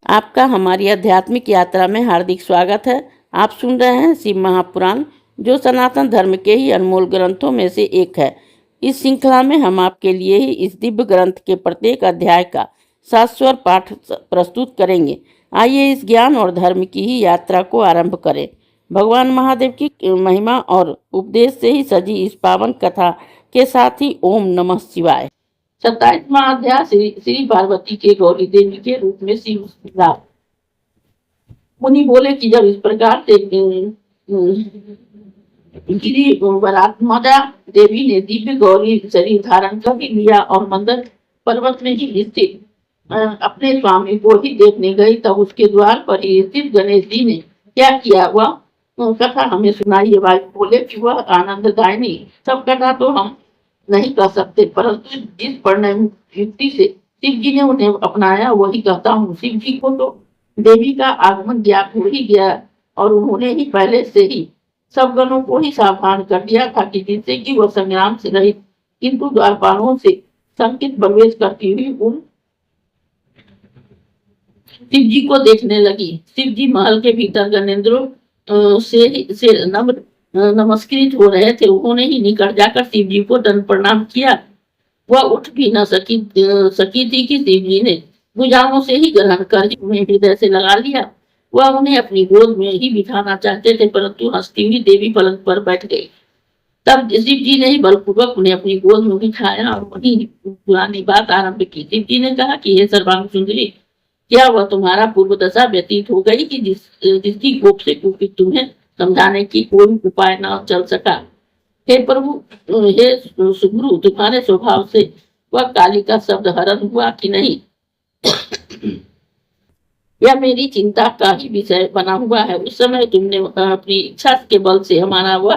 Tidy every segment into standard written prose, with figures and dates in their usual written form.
आपका हमारी आध्यात्मिक यात्रा में हार्दिक स्वागत है। आप सुन रहे हैं शिव महापुराण, जो सनातन धर्म के ही अनमोल ग्रंथों में से एक है। इस श्रृंखला में हम आपके लिए ही इस दिव्य ग्रंथ के प्रत्येक अध्याय का शाश्वत पाठ प्रस्तुत करेंगे। आइए इस ज्ञान और धर्म की ही यात्रा को आरंभ करें। भगवान महादेव की महिमा और उपदेश से ही सजी इस पावन कथा के साथ ही ओम नमः शिवाय। 27वां अध्याय श्री पार्वती के गौरी देवी के रूप में शिव लाभ। मुनि बोले कि जब इस प्रकार से गिरिवरात्मजा देवी ने दिव्य गौरी शरीर धारण कर लिया और मंदर पर्वत में ही स्थित अपने स्वामी को ही देखने गई, तब उसके द्वार पर ही स्थित गणेश जी ने क्या किया वह कथा हमें सुनाइए। भाई बोले कि वह आनंददायिनी सब कथा तो हम नहीं कह सकते, परंतु जिस परिणय युक्ति से शिव जी ने उन्हें अपनाया वही कहता हूँ। शिव जी को तो देवी का आगमन ज्ञात हो ही गया और उन्होंने ही पहले से ही सब गणों को ही सावधान कर दिया था कि जिससे कि वह संग्राम से रहित किंतु द्वारपालों से संकित प्रवेश करती हुई उन शिव जी को देखने लगी। शिव जी महल के भीतर गणेंद्रों से नमस्कृत हो रहे थे। उन्होंने ही निकट जाकर शिव जी को दंड प्रणाम किया। वह उठ भी न सकी थी कि शिव जी ने भुजाओं से ही ग्रहण कर उन्हें हृदय से लगा लिया। वह उन्हें अपनी गोद में ही बिठाना चाहते थे, परंतु हंसती हुई देवी पलंग पर बैठ गई। तब शिव जी ने ही बलपूर्वक उन्हें अपनी गोद में बिठाया और वही पुरानी बात आरंभ की। शिव जी ने कहा कि हे सर्वांग सुंदरी, क्या वह तुम्हारा पूर्व दशा व्यतीत हो गई कि जिसकी कोप से कुपित तुम्हें समझाने की कोई उपाय न चल सका? हे प्रभु, हे सुगुरु, तुम्हारे स्वभाव से वह काली का शब्द हरण हुआ कि नहीं, यह मेरी चिंता का ही विषय बना हुआ है। उस समय तुमने अपनी इच्छा के बल से हमारा वह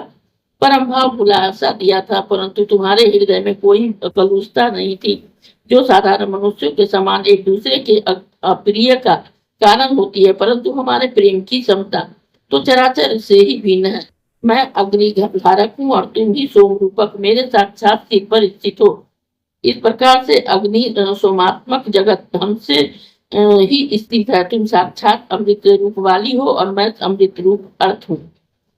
परम भाव खुलासा दिया था, परंतु तुम्हारे हृदय में कोई कलुषता नहीं थी, जो साधारण मनुष्यों के समान एक दूसरे के अप्रिय का कारण होती है, परंतु हमारे प्रेम की क्षमता तो चराचर से ही भिन्न है। मैं अग्नि धारक हूँ और तुम ही सोम रूपक मेरे साक्षात सिर पर स्थित हो। इस प्रकार से अग्नि सोमात्मक जगत हमसे ही स्थित है। तुम साक्षात अमृत रूप वाली हो और मैं अमृत रूप अर्थ हूँ।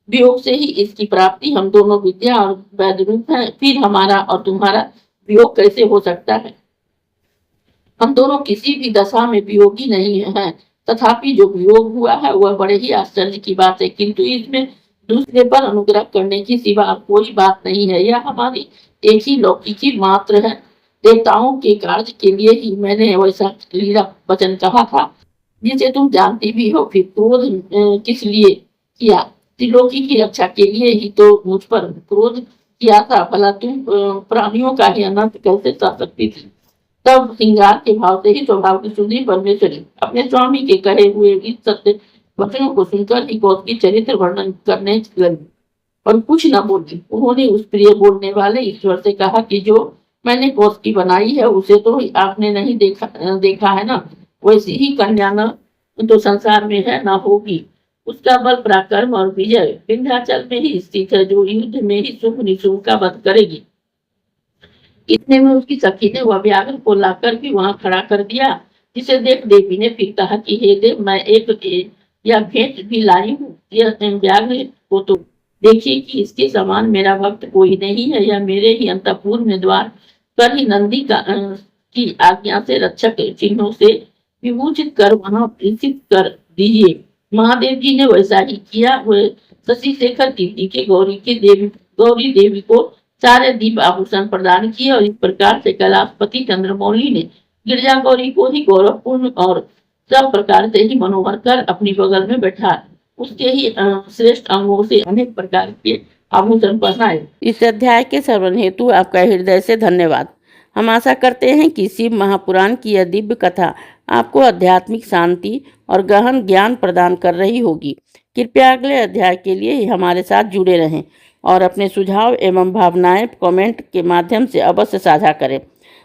वियोग से ही इसकी प्राप्ति, हम दोनों विद्या और वैद्य रूप है, फिर हमारा और तुम्हारा वियोग कैसे हो सकता है? हम दोनों किसी भी दशा में वियोगी नहीं हैं, तथापि जो वियोग हुआ है वह बड़े ही आश्चर्य की बात है, किंतु इसमें दूसरे पर अनुग्रह करने की सिवा कोई बात नहीं है। यह हमारी एक ही लौकिकी मात्र है। देवताओं के कार्य के लिए ही मैंने वैसा लीला वचन कहा था, जिसे तुम जानती भी हो। फिर क्रोध किस लिए किया? त्रिलोकी की रक्षा के लिए ही तो मुझ पर क्रोध किया था। भला तुम प्राणियों का ही अनंत कैसे सह सकती थी? तब श्रृंगार के भाव से ही स्वभाव की सुंदरी परमेश्वरी अपने स्वामी के कहे हुए इस सत्य वचनों को सुनकर ही कौश की चरित्र वर्णन करने लगी और कुछ न बोली। उन्होंने उस प्रिय बोलने वाले ईश्वर से कहा कि जो मैंने कौश की बनाई है उसे तो आपने नहीं देखा है ना, वैसी ही कन्या न तो संसार में है न होगी। उसका बल पराक्रम और विजय विंध्याचल में ही स्थित है, जो युद्ध में ही शुभ निशुभ का वध करेगी। इतने में उसकी सखी ने वह व्याघ्र को लाकर भी वहां खड़ा कर दिया, जिसे देख देवी ने फिर कहा कि हे देव, मैं एक यह भेंट भी लाई हूँ। यह व्याघ्र को तो देखिए कि इसके समान मेरा भक्त कोई नहीं है। यह मेरे ही अंतःपुर में द्वार पर ही नंदी की आज्ञा से रक्षक चिन्हों से विभूषित कर वहां प्रेषित कर दीजिए। महादेव जी ने वैसा ही किया। वह शशि शेखर कीर्ति के गौरी देवी को सारे दीप आभूषण प्रदान किए और इस प्रकार से कैलाशपति चंद्रमौली ने गिरजा गौरी को ही गौरवपूर्ण और सब प्रकार से ही मनोहर कर अपनी बगल में बैठा उसके ही श्रेष्ठ अंगों से अनेक प्रकार के आभूषण पहनाए। इस अध्याय के श्रवण हेतु आपका हृदय से धन्यवाद। हम आशा करते हैं कि शिव महापुराण की यह दिव्य कथा आपको आध्यात्मिक शांति और गहन ज्ञान प्रदान कर रही होगी। कृपया अगले अध्याय के लिए हमारे साथ जुड़े रहें और अपने सुझाव एवं भावनाएं कमेंट के माध्यम से अवश्य साझा करें।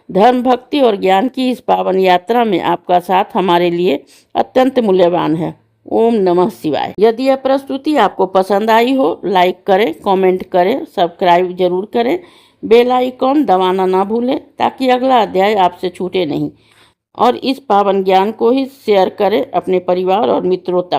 धर्म, भक्ति और ज्ञान की इस पावन यात्रा में आपका साथ हमारे लिए अत्यंत मूल्यवान है। ओम नमः शिवाय। यदि यह प्रस्तुति आपको पसंद आई हो, लाइक करें, कमेंट करें, सब्सक्राइब जरूर करें, बेल आइकॉन दबाना ना भूलें ताकि अगला अध्याय आपसे छूटे नहीं। और इस पावन ज्ञान को ही शेयर करें अपने परिवार और मित्रों तक।